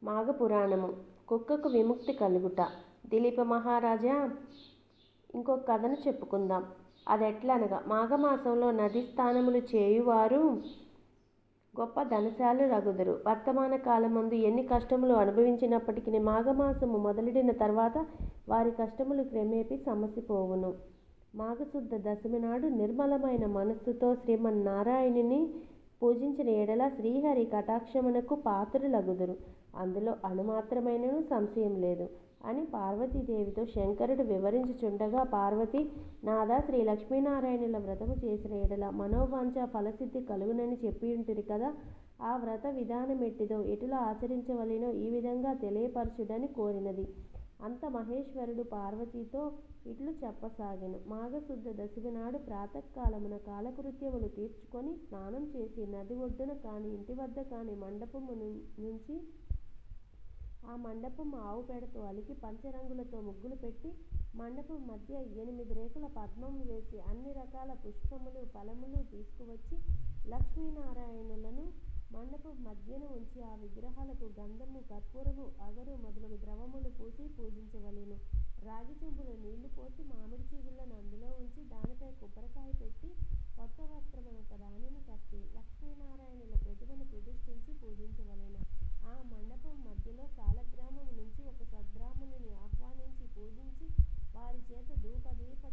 మాఘపురాణము. కుక్కకు విముక్తి కలుగుట. దిలీప మహారాజా, ఇంకొక కథను చెప్పుకుందాం. అదెట్లనగా, మాఘమాసంలో నదీ స్నానములు చేయువారు గొప్ప ధనశాలు రగుదురు. వర్తమాన కాలమందు ఎన్ని కష్టములు అనుభవించినప్పటికీ మాఘమాసము మొదలెడిన తర్వాత వారి కష్టములు క్రమేపీ సమసిపోవును. మాఘశుద్ధ దశమి నాడు నిర్మలమైన మనస్సుతో శ్రీమన్నారాయణుని పూజించిన ఎడల శ్రీహరి కటాక్షమునకు పాత్రులగుదురు. అందులో అణుమాత్రమైనను సంశయం లేదు అని పార్వతీదేవితో శంకరుడు వివరించుచుండగా, పార్వతి, నాదా, శ్రీ లక్ష్మీనారాయణుల వ్రతము చేసిన ఎడల మనోవాంఛ ఫలసిద్ధి కలుగునని చెప్పియుంటిరి కదా, ఆ వ్రత విధానమెట్టిదో, ఎటులా ఆచరించవలెనో ఈ విధంగా తెలియపరచుడని కోరినది. అంత మహేశ్వరుడు పార్వతీతో ఇట్లు చెప్పసాగెను. మాఘశుద్ధ దశమి నాడు ప్రాతకాలమున కాలకృత్యములు తీర్చుకొని స్నానం చేసి నది ఒడ్డున కాని ఇంటి వద్ద కాని మండపము నుంచి ఆ మండపం ఆవు పేడతో అలికి పంచరంగులతో ముగ్గులు పెట్టి మండపం మధ్య 8 రేకుల పద్మము వేసి అన్ని రకాల పుష్పములు ఫలములు తీసుకువచ్చి లక్ష్మీనారాయణులను మండపం మధ్యన ఉంచి ఆ విగ్రహాలకు గంధము, కర్పూరము, అగరు మొదలగు ద్రవములు పూసి పూజించవలెను. రాగి చెంబులో నీళ్లు పోసి మామిడి చీగుళ్లను అందులో ఉంచి దానిపై కొబ్బరికాయ పెట్టి కొత్త వస్త్రమును ఒక దానిని కప్పి లక్ష్మీనారాయణుల ప్రతిమను ప్రతిష్ఠించి పూజించవలెను. ఆ మండపం మధ్యలో సాలగ్రామము నుంచి ఒక సద్బ్రాహ్మణుని ఆహ్వానించి పూజించి వారి చేత ధూపదీప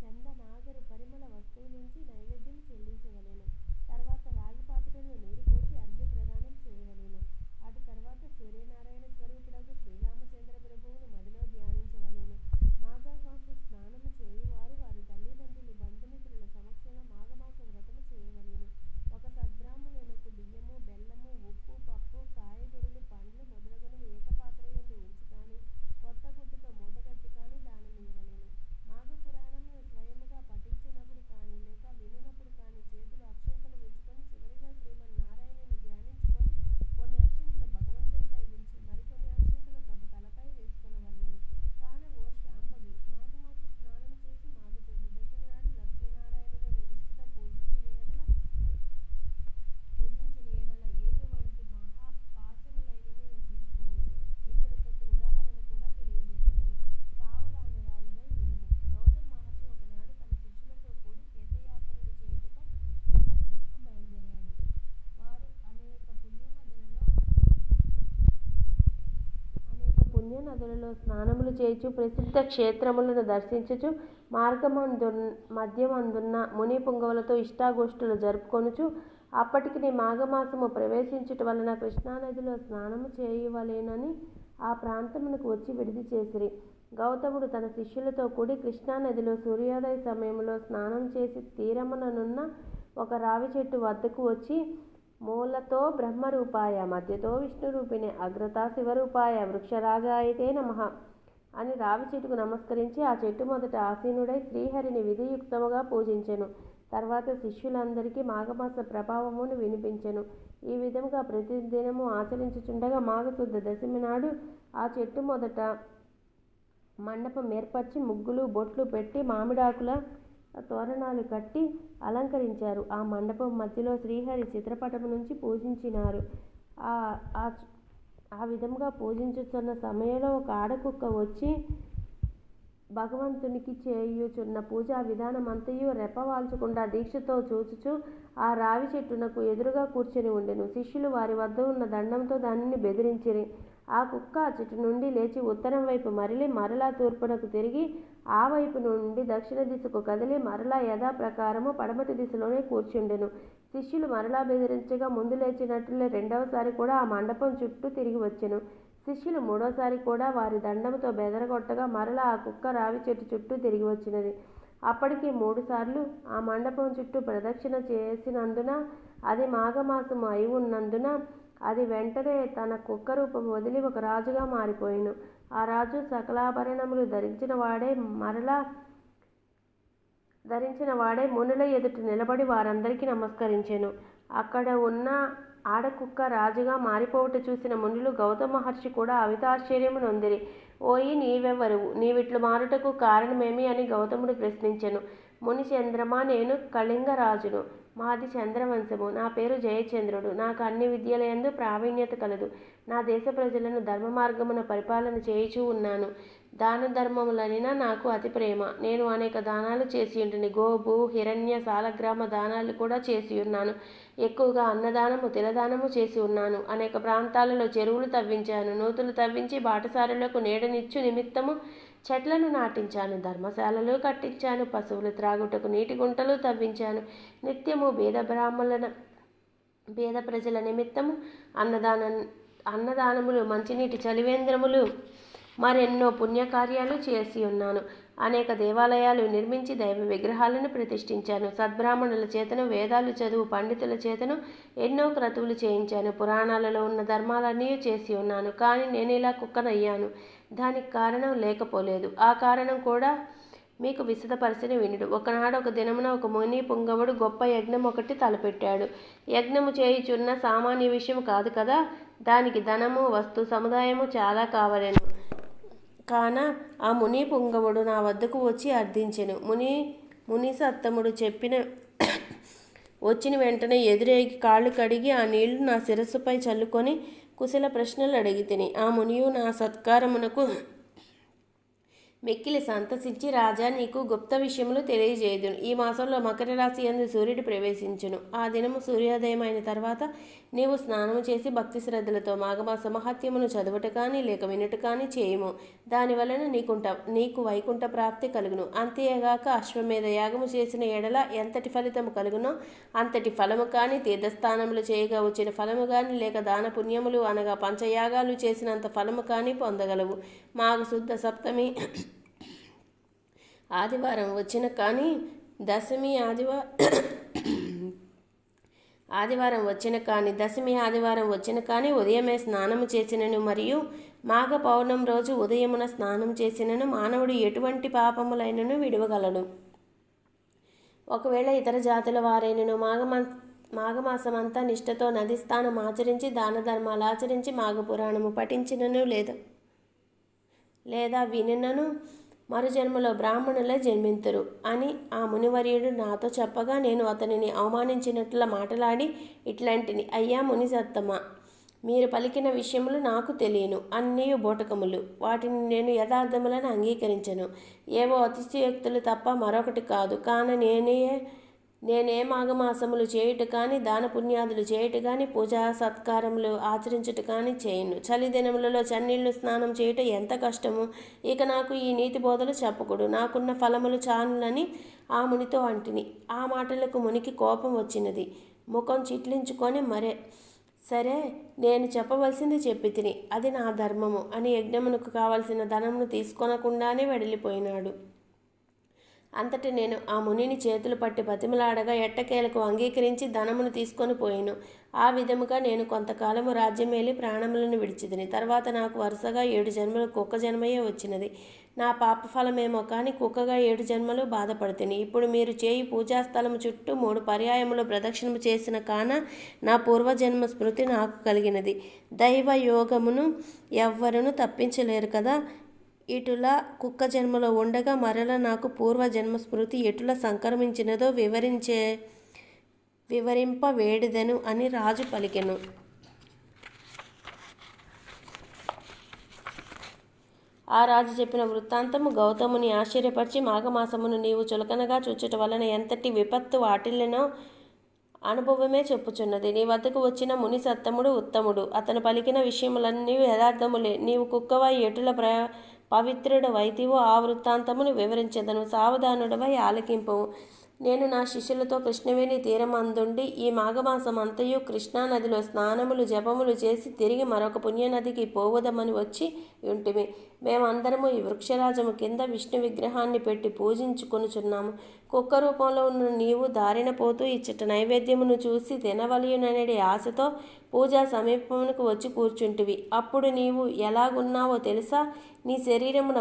చందనాగరు పరిమళ వస్తువులుంచి నైవేద్యం చెల్లించవలెను. తర్వాత రాగి పాత్రలో నీరు పోసి అర్ఘ్య ప్రదానం చేయవలెను. అటు తర్వాత సూర్యనారాయణ స్వరూపుడగు శ్రీరామచంద్ర ప్రభువును మదిలో ధ్యానించవలెను. మాఘమాస స్నానము చేయువారు వారి తల్లిదండ్రులు, బంధుమిత్రుల సమక్షంలో మాఘమాస వ్రతము చేయవలెను. ఒక సద్బ్రాహ్మణునకు బియ్యము, బెల్లము, ఉప్పు, పప్పు, కాయగూరలు, పండ్లు మొదలగునవి ఏకపాత్రయందు ఉంచి కానీ కొత్త గుడ్డతో మూటగట్టి కానీ దానమియ్యవలెను. మాఘపురాణమును స్వయముగా పఠించినప్పుడు కానీ లేక వినునప్పుడు కానీ చేతులు అక్షంతలు ఉంచుకొని చివరిలో శ్రీమన్నారాయణుని ధ్యానించుకొని కొన్ని అక్షంతలు భగవంతునిపై ఉంచి మరికొన్ని అక్షంతలు తమ తలపై వేసుకొనవలెను. కాన ఓ శాంభవి, మాఘమాస స్నానము చేసి మాఘశుద్ధ దశమి నాడు లక్ష్మీనారాయణులను నిష్ఠతో పూజించిన ఎడల ఎటువంటి మహాపాశములైనను నశించిపోవును. ఇందులకు ఉదాహరణ కూడా తెలియజేసేదను. సావధానురాలివై వినుము. గౌతమ మహర్షి ఒకనాడు తన శిష్యులతో కూడి తీర్థయాత్రలు చేయుటకై ఉత్తర దిశకు బయలుదేరాడు. వారు అనేక పుణ్యనదులలో స్నానములు చేయుచు ప్రసిద్ధ క్షేత్రములను దర్శించుచు మధ్యమందున్న ముని పుంగవులతో ఇష్టాగోష్ఠులు జరుపుకొనుచు అప్పటికి మాఘమాసము ప్రవేశించుట వలన కృష్ణానదిలో స్నానము చేయవలెనని ఆ ప్రాంతమునకు వచ్చి విడిది చేసిరి. గౌతముడు తన శిష్యులతో కూడి కృష్ణానదిలో సూర్యోదయ సమయంలో స్నానం చేసి తీరముననున్న ఒక రావి చెట్టు వద్దకు వచ్చి, మూలతో బ్రహ్మరూపాయ, మధ్యతో విష్ణురూపిణి, అగ్రతా శివరూపాయ, వృక్షరాజాయతే నమః అని రావి చెట్టుకు నమస్కరించి ఆ చెట్టు మొదట ఆసీనుడై శ్రీహరిని విధియుక్తముగా పూజించెను. తర్వాత శిష్యులందరికీ మాఘమాస ప్రభావమును వినిపించెను. ఈ విధముగా ప్రతిదినము ఆచరించుచుండగా మాఘశుద్ధ దశమి నాడు ఆ చెట్టు మొదట మండపం ఏర్పరిచి ముగ్గులు, బొట్లు పెట్టి మామిడాకుల తోరణాలు కట్టి అలంకరించారు. ఆ మండపం మధ్యలో శ్రీహరి చిత్రపటము నుంచి పూజించినారు. ఆ విధముగా పూజించుచున్న సమయంలో ఒక ఆడకుక్క వచ్చి భగవంతునికి చేయుచున్న పూజా విధానమంతయు రెప్పవాల్చకుండా దీక్షతో చూచుచు ఆ రావి చెట్టునకు ఎదురుగా కూర్చొని ఉండెను. శిష్యులు వారి వద్ద ఉన్న దండంతో దానిని బెదిరించిరి. ఆ కుక్క ఆ చెట్టు నుండి లేచి ఉత్తరం వైపు మరలి మరలా తూర్పునకు తిరిగి ఆ వైపు నుండి దక్షిణ దిశకు కదిలి మరలా యథాప్రకారము పడమటి దిశలోనే కూర్చుండెను. శిష్యులు మరలా బెదిరించగా ముందు లేచినట్లే రెండవసారి కూడా ఆ మండపం చుట్టూ తిరిగి వచ్చెను. శిష్యులు మూడోసారి కూడా వారి దండముతో బెదరగొట్టగా మరలా ఆ కుక్క రావి చెట్టు చుట్టూ తిరిగి వచ్చినది. అప్పటికి 3 సార్లు ఆ మండపం చుట్టూ ప్రదక్షిణ చేసినందున, అది మాఘమాసము అయి ఉన్నందున అది వెంటనే తన కుక్క రూపం వదిలి ఒక రాజుగా మారిపోయెను. ఆ రాజు సకలాభరణములు ధరించిన వాడే మునుల ఎదుట నిలబడి వారందరికీ నమస్కరించెను. అక్కడ ఉన్న ఆడకుక్క రాజుగా మారిపోవుట చూసిన మునులు గౌతమ మహర్షి కూడా అమితాశ్చర్యము నొందిరి. ఓయి, నీవెవ్వరు? నీవిట్లు మారుటకు కారణమేమి అని గౌతముడు ప్రశ్నించెను. ముని చంద్రమా, నేను కళింగరాజును. మాది చంద్రవంశము. నా పేరు జయచంద్రుడు. నాకు అన్ని విద్యలయందు ప్రావీణ్యత కలదు. నా దేశ ప్రజలను ధర్మ మార్గమున పరిపాలన చేయుచూ ఉన్నాను. దాన ధర్మములనినా నాకు అతి ప్రేమ. నేను అనేక దానాలు చేసి ఉంటిని. గోభూ హిరణ్య సాలగ్రామ దానాలు కూడా చేసి ఉన్నాను. ఎక్కువగా అన్నదానము తిలదానము చేసి ఉన్నాను. అనేక ప్రాంతాలలో చెరువులు తవ్వించాను. నూతులు తవ్వించి బాటసారులకు నీడనిచ్చు నిమిత్తము చెట్లను నాటించాను. ధర్మశాలలు కట్టించాను. పశువులు త్రాగుటకు నీటి గుంటలు తవ్వించాను. నిత్యము పేద ప్రజల నిమిత్తము అన్నదానములు మంచినీటి చలివేంద్రములు మరెన్నో పుణ్యకార్యాలు చేసి ఉన్నాను. అనేక దేవాలయాలు నిర్మించి దైవ విగ్రహాలను ప్రతిష్ఠించాను. సద్బ్రాహ్మణుల చేతను వేదాలు చదువు పండితుల చేతను ఎన్నో క్రతువులు చేయించాను. పురాణాలలో ఉన్న ధర్మాలన్నీ చేసి ఉన్నాను. కానీ నేను ఇలా కుక్కనయ్యాను. దానికి కారణం లేకపోలేదు. ఆ కారణం కూడా మీకు విశదపరిచిన వినుడు. ఒకనాడు ఒక దినమున ఒక ముని పుంగవుడు గొప్ప యజ్ఞం ఒకటి తలపెట్టాడు. యజ్ఞము చేయుచున్న సామాన్య విషయం కాదు కదా. దానికి ధనము వస్తు సముదాయము చాలా కావలెను. కాన ఆ ముని పుంగవుడు నా వద్దకు వచ్చి అర్థించెను. మునిసత్తముడు వచ్చిన వెంటనే ఎదురేగి కాళ్ళు కడిగి ఆ నీళ్లు నా శిరస్సుపై చల్లుకొని కుశల ప్రశ్నలు అడిగి తిని. ఆ మునియు నా సత్కారమునకు మిక్కిలి సంతసించి, రాజా, నీకు గుప్త విషయములు తెలియజేయుదును. ఈ మాసంలో మకర రాశి యందు సూర్యుడు ప్రవేశించును. ఆ దినము సూర్యోదయం అయిన తర్వాత నీవు స్నానము చేసి భక్తి శ్రద్ధలతో మాఘమాస మహత్యమును చదువుట కానీ లేక వినుట కానీ చేయుము. దానివలన నీకు వైకుంఠ ప్రాప్తి కలుగును. అంతేగాక అశ్వమేధ యాగము చేసిన ఎడల ఎంతటి ఫలితము కలుగునో అంతటి ఫలము కానీ, తీర్థస్థానములు చేయగా వచ్చిన ఫలము కానీ, లేక దాన పుణ్యములు అనగా పంచయాగాలు చేసినంత ఫలము కానీ పొందగలవు. మాఘశుద్ధ సప్తమి ఆదివారం వచ్చిన కానీ దశమి ఆదివారం వచ్చిన కానీ ఉదయమే స్నానము చేసినను మరియు మాఘ పౌర్ణం రోజు ఉదయమున స్నానం చేసినను మానవుడు ఎటువంటి పాపములైనను విడవగలడు. ఒకవేళ ఇతర జాతుల వారైనను మాఘమాసమంతా నిష్ఠతో నది స్నానం ఆచరించి దాన ధర్మాలు ఆచరించి మాఘపురాణము పఠించినను లేదా వినినను మరుజన్మలో బ్రాహ్మణులే జన్మింతురు అని ఆ మునివర్యుడు నాతో చెప్పగా నేను అతనిని అవమానించినట్ల మాటలాడి ఇట్లాంటిని, అయ్యా మునిసత్తమా, మీరు పలికిన విషయములు నాకు తెలియను. అన్నీ బోటకములు. వాటిని నేను యథార్థములను అంగీకరించను. ఏవో అతిశయోక్తులు తప్ప మరొకటి కాదు. కాన నేనే మాఘమాసములు చేయుట కానీ, దాన పుణ్యాదులు చేయుట కానీ, పూజా సత్కారములు ఆచరించుట కానీ చేయను. చలి దినములలో చన్నీళ్లు స్నానం చేయుట ఎంత కష్టము. ఇక నాకు ఈ నీతి బోధలు చెప్పకుడు. నాకున్న ఫలములు చాలునని ఆ మునితో అంటిని. ఆ మాటలకు మునికి కోపం వచ్చినది. ముఖం చిట్లించుకొని సరే, నేను చెప్పవలసింది చెప్పి తిని, అది నా ధర్మము అని యజ్ఞమునకు కావలసిన ధనమును తీసుకొనకుండానే వెడలిపోయినాడు. అంతటి నేను ఆ మునిని చేతులు పట్టి బతిమలాడగా ఎట్టకేలకు అంగీకరించి ధనమును తీసుకొని పోయాను. ఆ విధముగా నేను కొంతకాలము రాజ్యమేలి ప్రాణములను విడిచిదిని. తర్వాత నాకు వరుసగా 7 జన్మలు కుక్క జన్మయే వచ్చినది. నా పాప ఫలమేమో కానీ కుక్కగా 7 జన్మలు బాధపడుతుంది. ఇప్పుడు మీరు చేయి పూజాస్థలము చుట్టూ 3 పర్యాయములు ప్రదక్షిణము చేసిన కాన నా పూర్వజన్మ స్మృతి నాకు కలిగినది. దైవ యోగమును ఎవ్వరును తప్పించలేరు కదా. ఇటులా కుక్క జన్మలో ఉండగా మరల నాకు పూర్వజన్మ స్మృతి ఎటులా సంక్రమించినదో వివరింప వేడిదెను అని రాజు పలికెను. ఆ రాజు చెప్పిన వృత్తాంతము గౌతముని ఆశ్చర్యపరిచి, మాఘమాసమును నీవు చులకనగా చూచుట వలన ఎంతటి విపత్తు వాటిల్లినో అనుభవమే చెప్పుచున్నది. నీ వద్దకు వచ్చిన ముని సత్తముడు ఉత్తముడు. అతను పలికిన విషయములన్నీ యథార్థములే. నీవు కుక్కవై ఎటుల పవిత్రుడు వైతివో ఆ వృత్తాంతమును వివరించెదను. సావధానుడవై ఆలకింపుము. నేను నా శిష్యులతో కృష్ణవేణి తీరమందుండి ఈ మాఘమాసం అంతయు కృష్ణానదిలో స్నానములు జపములు చేసి తిరిగి మరొక పుణ్యనదికి పోవదమని వచ్చి ఉంటిమి. మేమందరము ఈ వృక్షరాజము కింద విష్ణు విగ్రహాన్ని పెట్టి పూజించుకొనుచున్నాము. కుక్క రూపంలో ఉన్న నీవు దారిన పోతూ ఇచ్చట నైవేద్యమును చూసి తినవలయుననే ఆశతో పూజా సమీపమునకు వచ్చి కూర్చుంటివి. అప్పుడు నీవు ఎలాగున్నావో తెలుసా? నీ శరీరమున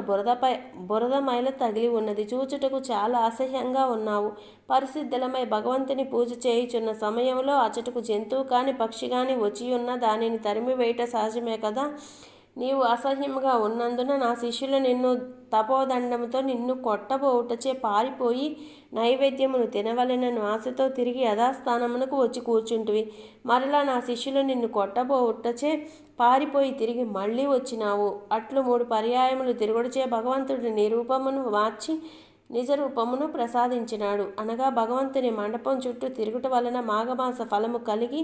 బురద మైల తగిలి ఉన్నది. చూచుటకు చాలా అసహ్యంగా ఉన్నావు. పరిశుద్ధులమై భగవంతుని పూజ చేయుచున్న సమయంలో అచటకు జంతువు కాని పక్షి కాని వచ్చియున్న దానిని తరిమి వేయట సహజమే కదా. నీవు అసహ్యముగా ఉన్నందున నా శిష్యులు నిన్ను తపోదండంతో నిన్ను కొట్టబోవుటచే పారిపోయి నైవేద్యమును తినవలెనను ఆశతో తిరిగి యథాస్థానమునకు వచ్చి కూర్చుంటివి. మరలా నా శిష్యులు నిన్ను కొట్టబోవుటచే పారిపోయి తిరిగి మళ్ళీ వచ్చినావు. అట్లు 3 పర్యాయములు తిరుగుడుచే భగవంతుడు నీ రూపమును మార్చి నిజ రూపమును ప్రసాదించినాడు. అనగా భగవంతుని మండపం చుట్టూ తిరుగుట వలన మాఘమాస ఫలము కలిగి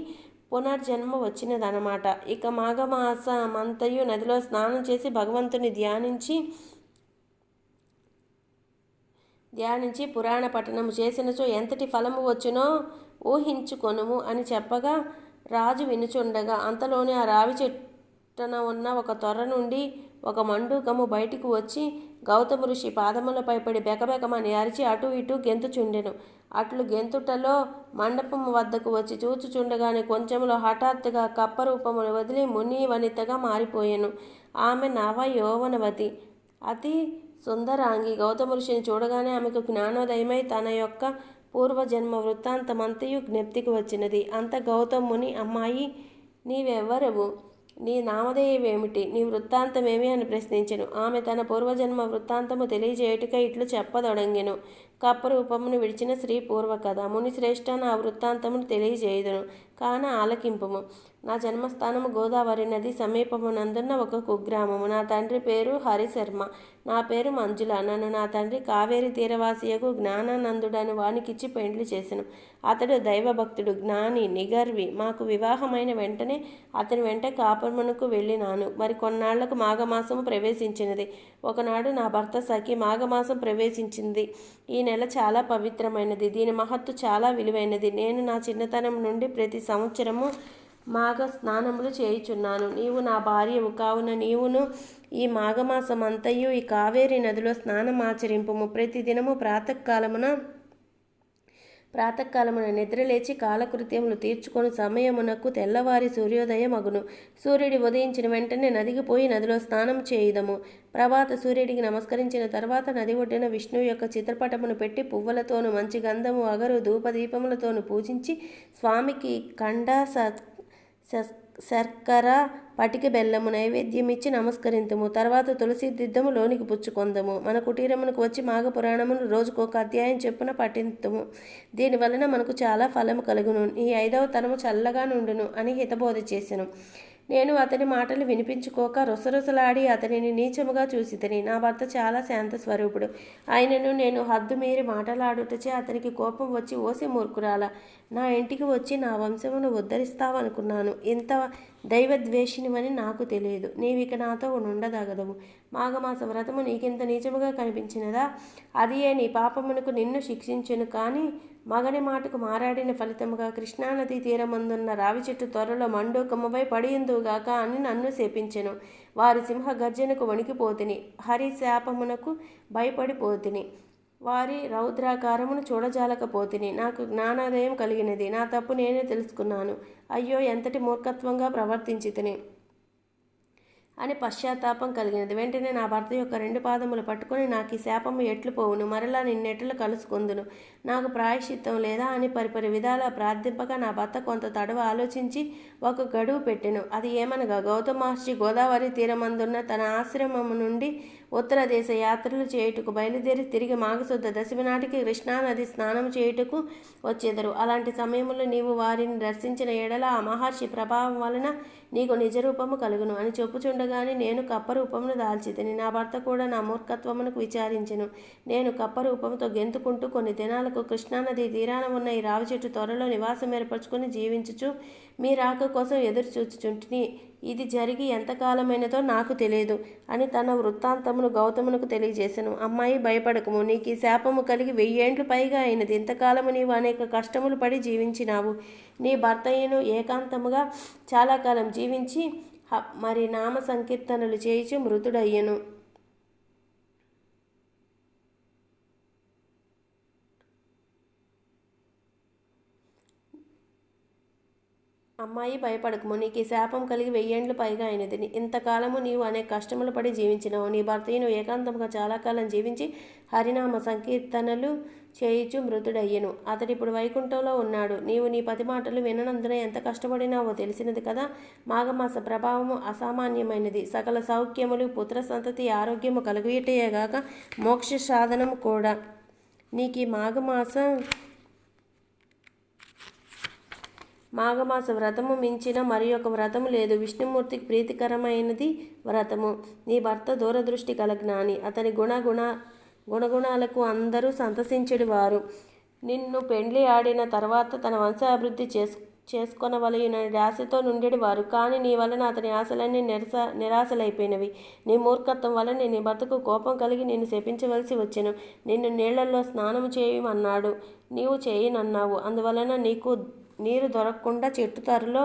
పునర్జన్మ వచ్చినదనమాట. ఇక మాఘమాసమంతయు నదిలో స్నానం చేసి భగవంతుని ధ్యానించి పురాణ పఠనము చేసినచో ఎంతటి ఫలము వచ్చునో ఊహించుకొనుము అని చెప్పగా రాజు వినుచుండగా అంతలోనే ఆ రావి చెట్టున ఉన్న ఒక తొర్ర నుండి ఒక మండూకము బయటికి వచ్చి గౌతమ ఋషి పాదములపై పడి బెకబెకమని అరిచి అటు ఇటు గెంతుచుండెను. అట్లు గెంతుటలో మండపము వద్దకు వచ్చి చూచుచుండగానే కొంచెంలో హఠాత్తుగా కప్పరూపమును వదిలి ముని వనితగా మారిపోయెను. ఆమె నవ యౌవనవతి, అతి సుందరాంగి. గౌతమ ఋషిని చూడగానే ఆమెకు జ్ఞానోదయమై తన యొక్క పూర్వజన్మ వృత్తాంతమంతయు జ్ఞప్తికి వచ్చినది. అంత గౌతముని, అమ్మాయి నీవెవ్వరవు, నీ నామధేయమేమిటి, నీ వృత్తాంతమేమి అని ప్రశ్నించెను. ఆమె తన పూర్వజన్మ వృత్తాంతము తెలియజేయుటకై ఇట్లు చెప్పదొడంగెను. కప్పరూపమును విడిచిన స్త్రీ పూర్వకథ. మునిశ్రేష్ఠ, నా వృత్తాంతమును తెలియజేయుదును కాన ఆలకింపుము. నా జన్మస్థానము గోదావరి నది సమీపమునందున్న ఒక కుగ్రామము. నా తండ్రి పేరు హరిశర్మ, నా పేరు మంజుల. నన్ను నా తండ్రి కావేరి తీరవాసియకు జ్ఞానానందుడని వానికిచ్చి పెండ్లి చేసెను. అతడు దైవభక్తుడు, జ్ఞాని, నిగర్వి. మాకు వివాహమైన వెంటనే అతని వెంట కాపురమునకు వెళ్ళినాను. మరి కొన్నాళ్లకు మాఘమాసము ప్రవేశించినది. ఒకనాడు నా భర్త సఖి మాఘమాసం ప్రవేశించింది. ఈ నెల చాలా పవిత్రమైనది, దీని మహత్తు చాలా విలువైనది. నేను నా చిన్నతనం నుండి ప్రతి సంవత్సరము మాఘ స్నానములు చేయుచున్నాను. నీవు నా భార్యవు కావున నీవును ఈ మాఘమాసమంతయు ఈ కావేరి నదిలో స్నానమాచరింపుము. ప్రతిదినము ప్రాతకాలమున నిద్రలేచి కాలకృత్యములు తీర్చుకొని సమయమునకు తెల్లవారి సూర్యోదయం అగును. సూర్యుడి ఉదయించిన వెంటనే నదికి పోయి నదిలో స్నానం చేయుదము. ప్రభాత సూర్యుడికి నమస్కరించిన తర్వాత నది ఒడ్డున విష్ణువు యొక్క చిత్రపటమును పెట్టి పువ్వులతోనూ మంచి గంధము, అగరు, ధూపదీపములతోనూ పూజించి స్వామికి కండ, శర్కర, పటిక బెల్లము నైవేద్యమిచ్చి నమస్కరింతుము. తర్వాత తులసి దిద్దము లోనికి పుచ్చుకొందము. మన కుటీరమునకు వచ్చి మాఘ పురాణమును రోజుకొక అధ్యాయం చెప్పున పఠింతుము. దీనివలన మనకు చాలా ఫలము కలుగును. ఈ 5వ తరము చల్లగా నుండును అని హితబోధ చేసెను. నేను అతని మాటలు వినిపించుకోక రుసరుసలాడి అతనిని నీచముగా చూసితిని. నా భర్త చాలా శాంత స్వరూపుడు. ఆయనను నేను హద్దు మీరి మాటలాడుటచే అతనికి కోపం వచ్చి, ఓసి మూర్ఖురాల, నా ఇంటికి వచ్చి నా వంశమును ఉద్ధరిస్తావనుకున్నాను. ఇంత దైవద్వేషినివని నాకు తెలియదు. నీవిక నాతో నుండదగదవు. మాఘమాస వ్రతము నీకింత నీచముగా కనిపించినదా? అదియే నీ పాపమునకు నిన్ను శిక్షించెను. కానీ మగని మాటకు మారాడిన ఫలితముగా కృష్ణానదీ తీరమందున్న రావి చెట్టు త్వరలో మండూకముపై పడియందువుగాక అని నన్ను శపించెను. వారి సింహ గర్జనకు వణికిపోతిని, హరి శాపమునకు భయపడిపోతిని, వారి రౌద్రాకారమును చూడజాలకపోతిని. నాకు జ్ఞానోదయం కలిగినది. నా తప్పు నేనే తెలుసుకున్నాను. అయ్యో, ఎంతటి మూర్ఖత్వంగా ప్రవర్తించితిని అని పశ్చాత్తాపం కలిగినది. వెంటనే నా భర్త యొక్క 2 పాదములు పట్టుకొని, నాకు ఈ శాపము ఎట్లు పోవును, మరలా నిన్నెట్లు కలుసుకొందును, నాకు ప్రాయశ్చిత్తం లేదా అని పరిపరి విధాల ప్రార్థింపగా నా భర్త కొంత తడవ ఆలోచించి ఒక గడువు పెట్టెను. అది ఏమనగా, గౌతమ మహర్షి గోదావరి తీరమందున్న తన ఆశ్రమము నుండి ఉత్తర దేశ యాత్రలు చేయుటకు బయలుదేరి తిరిగి మాఘశుద్ధ దశమి నాటికి కృష్ణానది స్నానం చేయుటకు వచ్చేదరు. అలాంటి సమయంలో నీవు వారిని దర్శించిన ఎడల ఆ మహర్షి ప్రభావం వలన నీకు నిజరూపము కలుగును అని చెప్పుచుండగానే నేను కప్పరూపమును దాల్చితిని. నా భర్త కూడా నా మూర్ఖత్వమునకు విచారించెను. నేను కప్పరూపముతో గెంతుకుంటూ కొన్ని దినాలకు కృష్ణానది తీరాన ఉన్న ఈ రావి చెట్టు త్వరలో నివాసం ఏర్పరచుకుని జీవించుచు మీ రాక కోసం ఎదురు చూచుచుంటిని. ఇది జరిగి ఎంతకాలమైనదో నాకు తెలియదు అని తన వృత్తాంతమును గౌతమునకు తెలియజేసెను. అమ్మాయి, భయపడకము. నీకు ఈ శాపము కలిగి 1000 ఏండ్లు పైగా అయినది. ఇంతకాలము నీవు అనేక కష్టములు పడి జీవించినావు. నీ భర్తయ్యను ఏకాంతముగా చాలా కాలం జీవించి మరి నామ సంకీర్తనలు చేయించి మృతుడయ్యను. అమ్మాయి, భయపడకము. నీకు ఈ శాపం కలిగి 1000 ఏండ్లు పైగా అయినది. ఇంతకాలము నీవు అనేక కష్టములు పడి జీవించినావు. నీ భర్తయ్యను ఏకాంతముగా చాలా కాలం జీవించి హరినామ సంకీర్తనలు చేయిచు మృతుడయ్యెను. అతడిప్పుడు వైకుంఠంలో ఉన్నాడు. నీవు నీ పతి మాటలు విననందున ఎంత కష్టపడినావో తెలిసినది కదా. మాఘమాస ప్రభావము అసామాన్యమైనది. సకల సౌఖ్యములు, పుత్ర సంతతి, ఆరోగ్యము కలుగుటయేగాక మోక్ష సాధనము కూడా. నీకు ఈ మాఘమాస వ్రతము మించిన మరి ఒక వ్రతము లేదు. విష్ణుమూర్తికి ప్రీతికరమైనది వ్రతము. నీ భర్త దూరదృష్టి కల జ్ఞాని. అతని గుణగుణాలకు అందరూ సంతసించెడు వారు. నిన్ను పెండ్లి ఆడిన తర్వాత తన వంశాభివృద్ధి చేసుకొనవలయునని ఆశతో నుండెడి వారు. కానీ నీ వలన అతని ఆశలన్నీ నిరాశలైపోయినవి. నీ మూర్ఖత్వం వలన నీ భర్తకు కోపం కలిగి నిన్ను శపించవలసి వచ్చెను. నిన్ను నీళ్లలో స్నానము చేయమన్నాడు, నీవు చేయనన్నావు. అందువలన నీకు నీరు దొరకకుండా చెట్టు తరలో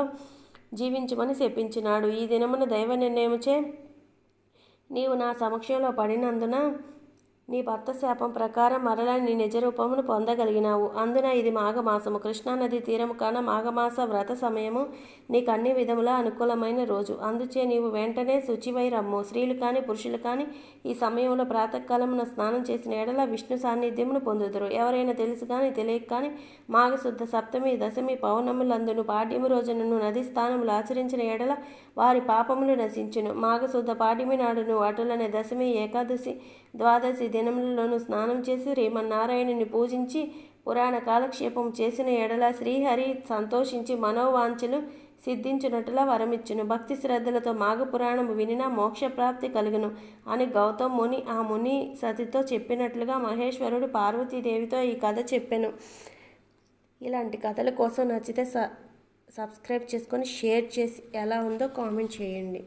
జీవించమని శపించినాడు. ఈ దినమున దైవ నిర్ణయముచే నీవు నా సమక్షంలో పడినందున నీ భర్త శాపం ప్రకారం మరలా నీ నిజ రూపమును పొందగలిగినావు. అందున ఇది మాఘమాసము, కృష్ణానది తీరము కాన మాఘమాస వ్రత సమయము నీకు అన్ని విధముల అనుకూలమైన రోజు. అందుచే నీవు వెంటనే శుచివై రమ్ము. స్త్రీలు కానీ పురుషులు కానీ ఈ సమయంలో ప్రాతకాలమున స్నానం చేసిన ఎడల విష్ణు సాన్నిధ్యమును పొందుదురు. ఎవరైనా తెలుసు కానీ తెలియక కానీ మాఘశుద్ధ సప్తమి, దశమి, పౌర్ణములందును పాడ్యమి రోజునను నది స్థానములు ఆచరించిన ఎడల వారి పాపములు నశించును. మాఘశుద్ధ పాడ్యమి నాడును అటులనే దశమి, ఏకాదశి, ద్వాదశి దినములలోనూ స్నానం చేసి శ్రీమన్నారాయణుని పూజించి పురాణ కాలక్షేపం చేసిన ఎడల శ్రీహరి సంతోషించి మనోవాంఛలు సిద్ధించునట్లుగా వరమిచ్చును. భక్తి శ్రద్ధలతో మాఘపురాణము వినినా మోక్షప్రాప్తి కలుగును అని గౌతమ ముని ఆ ముని సతితో చెప్పినట్లుగా మహేశ్వరుడు పార్వతీదేవితో ఈ కథ చెప్పెను. ఇలాంటి కథల కోసం నచ్చితే సబ్స్క్రైబ్ చేసుకొని షేర్ చేసి ఎలా ఉందో కామెంట్ చేయండి.